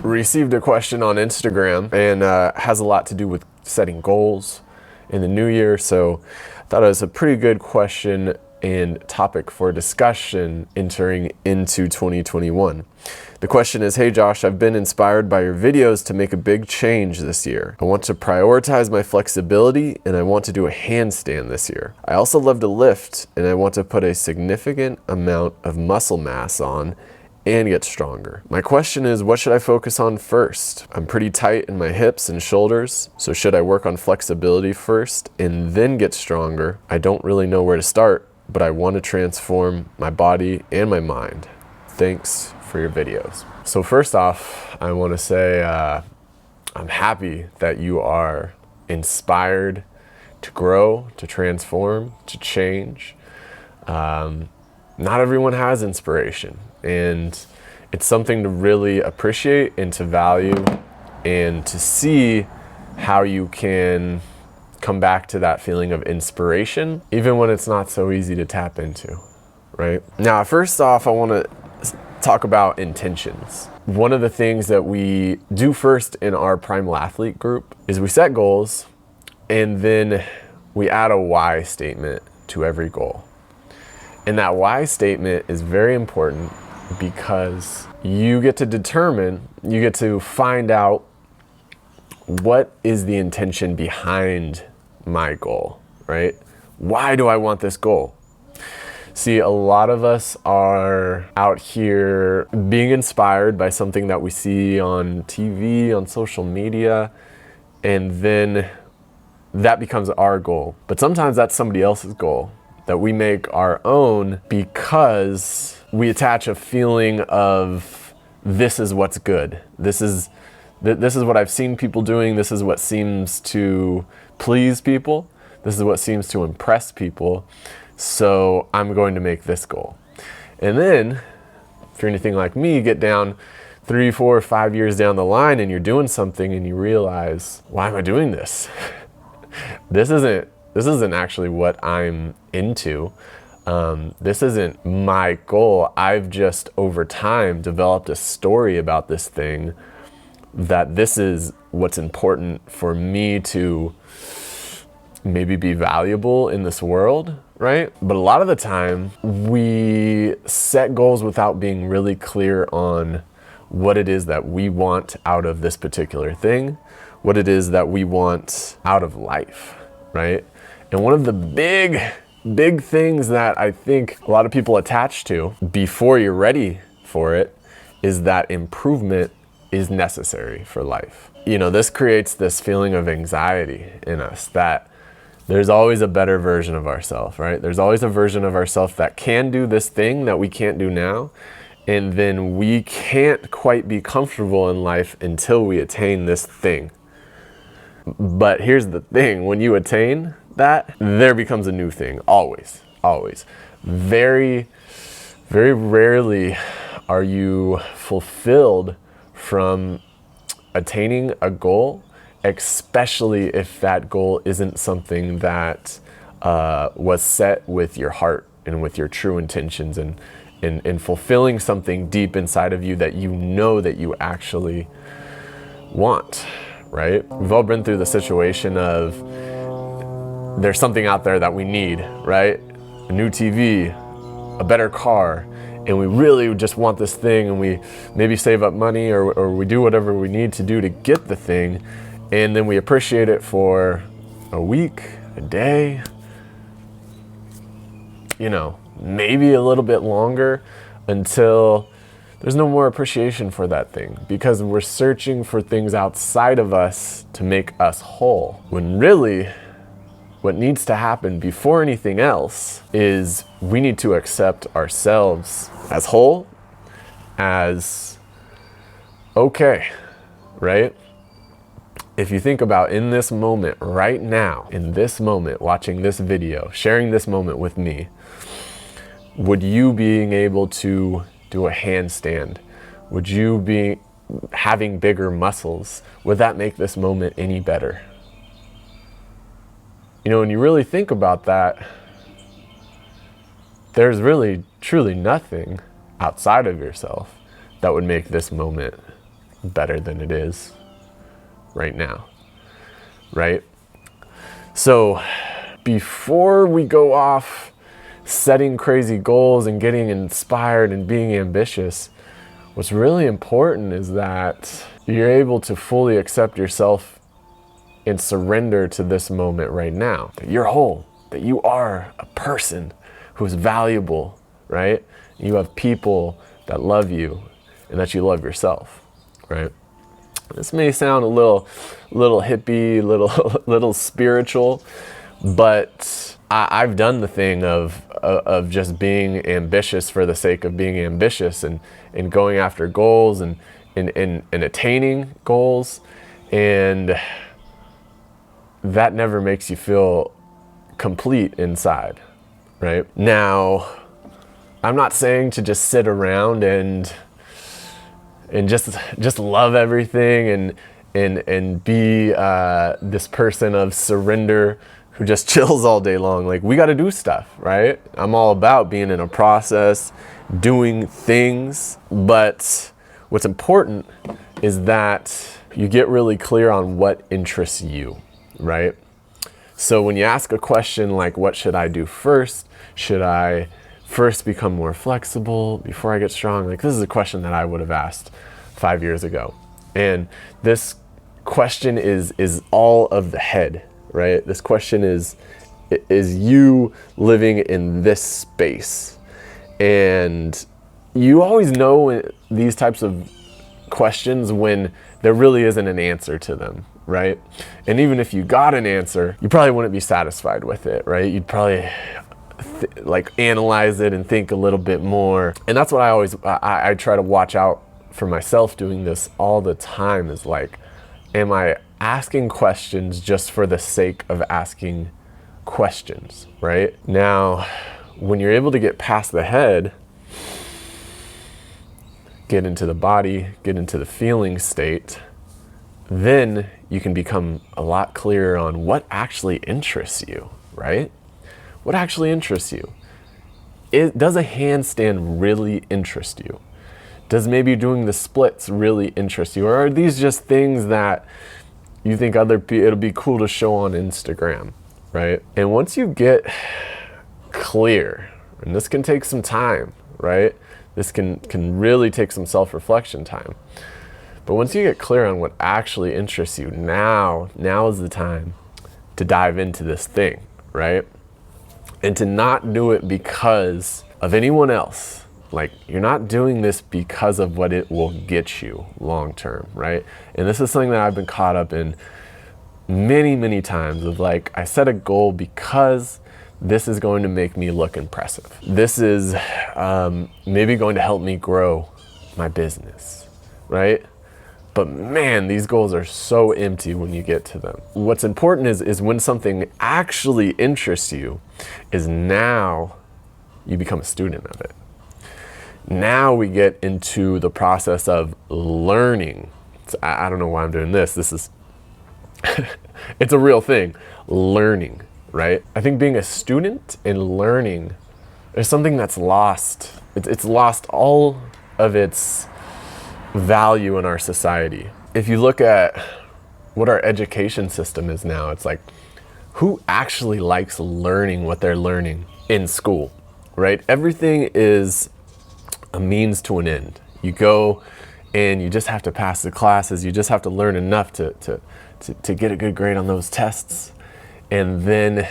received a question on Instagram and has a lot to do with setting goals in the new year. So I thought it was a pretty good question and topic for discussion entering into 2021. The question is, hey Josh, I've been inspired by your videos to make a big change this year. I want to prioritize my flexibility and I want to do a handstand this year. I also love to lift and I want to put a significant amount of muscle mass on and get stronger. My question is, what should I focus on first? I'm pretty tight in my hips and shoulders, so should I work on flexibility first and then get stronger? I don't really know where to start, but I want to transform my body and my mind. Thanks for your videos. So first off, I want to say I'm happy that you are inspired to grow, to transform, to change. Not everyone has inspiration, and it's something to really appreciate and to value and to see how you can come back to that feeling of inspiration, even when it's not so easy to tap into, right? Now, first off, I want to talk about intentions. One of the things that we do first in our Primal Athlete group is we set goals and then we add a why statement to every goal. And that why statement is very important because you get to determine, you get to find out what is the intention behind my goal, right? Why do I want this goal? See, a lot of us are out here being inspired by something that we see on TV, on social media, and then that becomes our goal. But sometimes that's somebody else's goal that we make our own because we attach a feeling of this is what's good. This is what I've seen people doing. This is what seems to please people. This is what seems to impress people. So I'm going to make this goal. And then, if you're anything like me, you get down 3, 4, 5 years down the line and you're doing something and you realize, why am I doing this? This isn't actually what I'm into. This isn't my goal. I've just over time developed a story about this thing that this is what's important for me to maybe be valuable in this world, right? But a lot of the time we set goals without being really clear on what it is that we want out of this particular thing, what it is that we want out of life, right? And one of the big things that I think a lot of people attach to before you're ready for it is that improvement is necessary for life. You know, this creates this feeling of anxiety in us that there's always a better version of ourselves, right? There's always a version of ourselves that can do this thing that we can't do now. And then we can't quite be comfortable in life until we attain this thing. But here's the thing, when you attain that, there becomes a new thing, always. Very, very rarely are you fulfilled from attaining a goal, especially if that goal isn't something that was set with your heart and with your true intentions and fulfilling something deep inside of you that you know that you actually want, right? We've all been through the situation of there's something out there that we need, right? A new TV, a better car, and we really just want this thing, and we maybe save up money or we do whatever we need to do to get the thing, and then we appreciate it for a week, a day, you know, maybe a little bit longer until there's no more appreciation for that thing because we're searching for things outside of us to make us whole, when really what needs to happen before anything else is we need to accept ourselves as whole, as okay, right? If you think about in this moment right now, in this moment, watching this video, sharing this moment with me, would you being able to do a handstand? Would you be having bigger muscles? Would that make this moment any better? You know, when you really think about that, there's really, truly nothing outside of yourself that would make this moment better than it is right now, right? So before we go off setting crazy goals and getting inspired and being ambitious, what's really important is that you're able to fully accept yourself and surrender to this moment right now. That you're whole, that you are a person who's valuable, right? You have people that love you and that you love yourself, right? This may sound a little hippie, little spiritual, but I've done the thing of just being ambitious for the sake of being ambitious and going after goals and attaining goals, and that never makes you feel complete inside, right? Now, I'm not saying to just sit around and just love everything and be this person of surrender who just chills all day long. Like, we got to do stuff, right? I'm all about being in a process, doing things, but what's important is that you get really clear on what interests you, right? So when you ask a question like, what should I do first? Should I first become more flexible before I get strong? Like, this is a question that I would have asked 5 years ago. And this question is all of the head, right? This question is you living in this space. And you always know these types of questions when there really isn't an answer to them, right? And even if you got an answer, you probably wouldn't be satisfied with it, right? You'd probably like analyze it and think a little bit more. And that's what I try to watch out for myself doing this all the time, is like, am I asking questions just for the sake of asking questions, right? Now, when you're able to get past the head, get into the body, get into the feeling state, then you can become a lot clearer on what actually interests you, right? What actually interests you? Does a handstand really interest you? Does maybe doing the splits really interest you? Or are these just things that you think it'll be cool to show on Instagram, right? And once you get clear, and this can take some time, right? This can really take some self-reflection time. But once you get clear on what actually interests you, now is the time to dive into this thing, right? And to not do it because of anyone else. Like, you're not doing this because of what it will get you long term, right? And this is something that I've been caught up in many, many times, of like, I set a goal because this is going to make me look impressive. This is maybe going to help me grow my business, right? But man, these goals are so empty when you get to them. What's important is when something actually interests you, is now you become a student of it. Now we get into the process of learning. So I don't know why I'm doing this. This is, it's a real thing, learning, right? I think being a student and learning is something that's lost. It's lost all of its value in our society. If you look at what our education system is now, it's like, who actually likes learning what they're learning in school, right? Everything is a means to an end. You go and you just have to pass the classes. You just have to learn enough to get a good grade on those tests. And then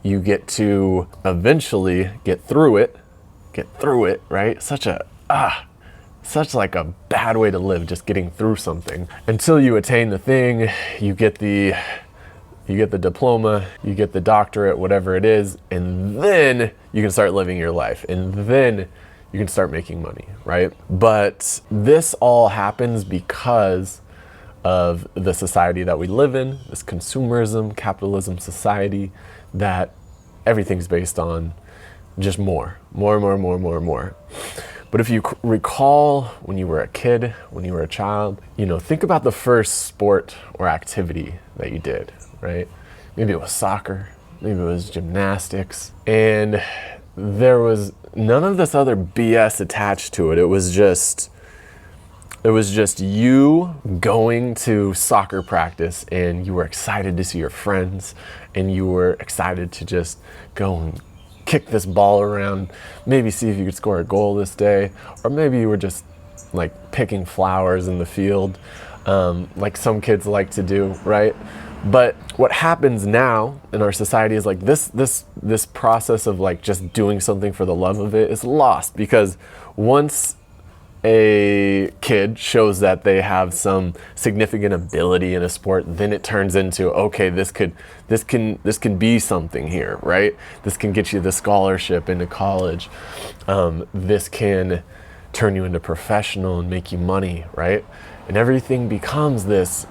you get to eventually get through it, right? Such like a bad way to live, just getting through something. Until you attain the thing, you get the diploma, you get the doctorate, whatever it is, and then you can start living your life. And then you can start making money, right? But this all happens because of the society that we live in, this consumerism, capitalism society, that everything's based on just more. But if you recall when you were a kid, when you were a child, think about the first sport or activity that you did, right? Maybe it was soccer, maybe it was gymnastics, and there was none of this other BS attached to it. It was just It was just you going to soccer practice and you were excited to see your friends and you were excited to just go and kick this ball around, maybe see if you could score a goal this day, or maybe you were just like picking flowers in the field, like some kids like to do, right? But what happens now in our society is like this process of like just doing something for the love of it is lost, because once a kid shows that they have some significant ability in a sport, then it turns into, okay, this can be something here, right? This can get you the scholarship into college. This can turn you into professional and make you money, right? And everything becomes this,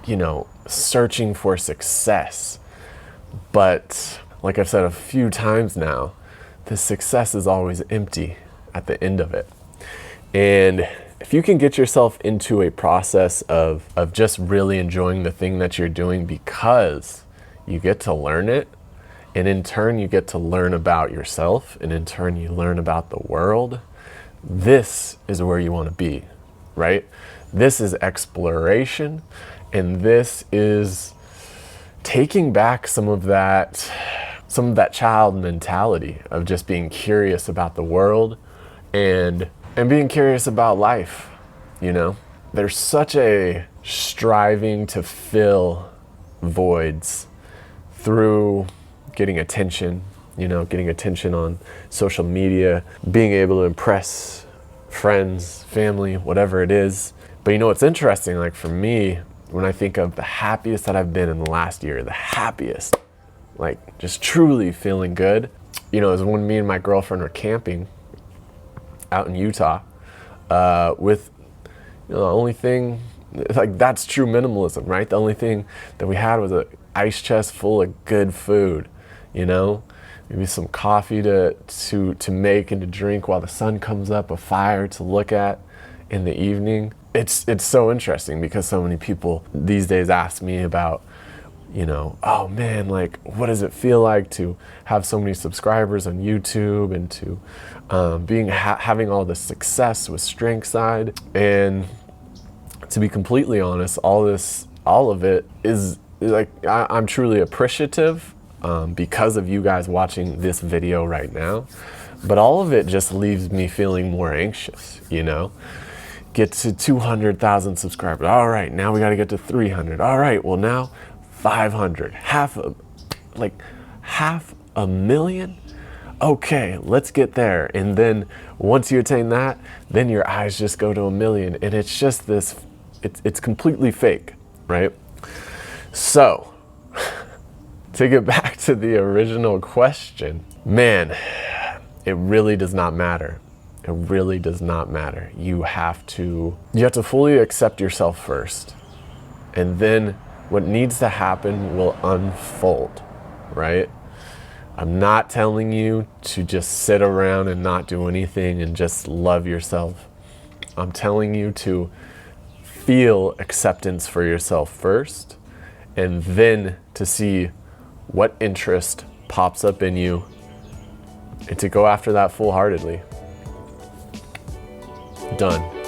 you know, searching for success. But like I've said a few times now, the success is always empty at the end of it. And if you can get yourself into a process of just really enjoying the thing that you're doing because you get to learn it, and in turn you get to learn about yourself, and in turn you learn about the world, this is where you want to be, right? This is exploration, and this is taking back some of that child mentality of just being curious about the world and being curious about life, you know? There's such a striving to fill voids through getting attention, you know, getting attention on social media, being able to impress friends, family, whatever it is. But you know what's interesting, like for me, when I think of the happiest that I've been in the last year, the happiest, like just truly feeling good, you know, is when me and my girlfriend were camping out in Utah, with, you know, the only thing, like that's true minimalism, right? The only thing that we had was an ice chest full of good food, you know, maybe some coffee to make and to drink while the sun comes up, a fire to look at in the evening. It's so interesting because so many people these days ask me about, you know, oh man, like what does it feel like to have so many subscribers on YouTube and to having all this success with Strength Side. And to be completely honest, all of it is like, I'm truly appreciative because of you guys watching this video right now, but all of it just leaves me feeling more anxious, you know? Get to 200,000 subscribers. All right, now we got to get to 300. All right, well now 500, half a million. Okay, let's get there. And then once you attain that, then your eyes just go to 1 million, and it's just this, it's completely fake, right? So to get back to the original question, man, it really does not matter. It really does not matter. You have to fully accept yourself first, and then what needs to happen will unfold, right? I'm not telling you to just sit around and not do anything and just love yourself. I'm telling you to feel acceptance for yourself first, and then to see what interest pops up in you and to go after that full-heartedly. Done.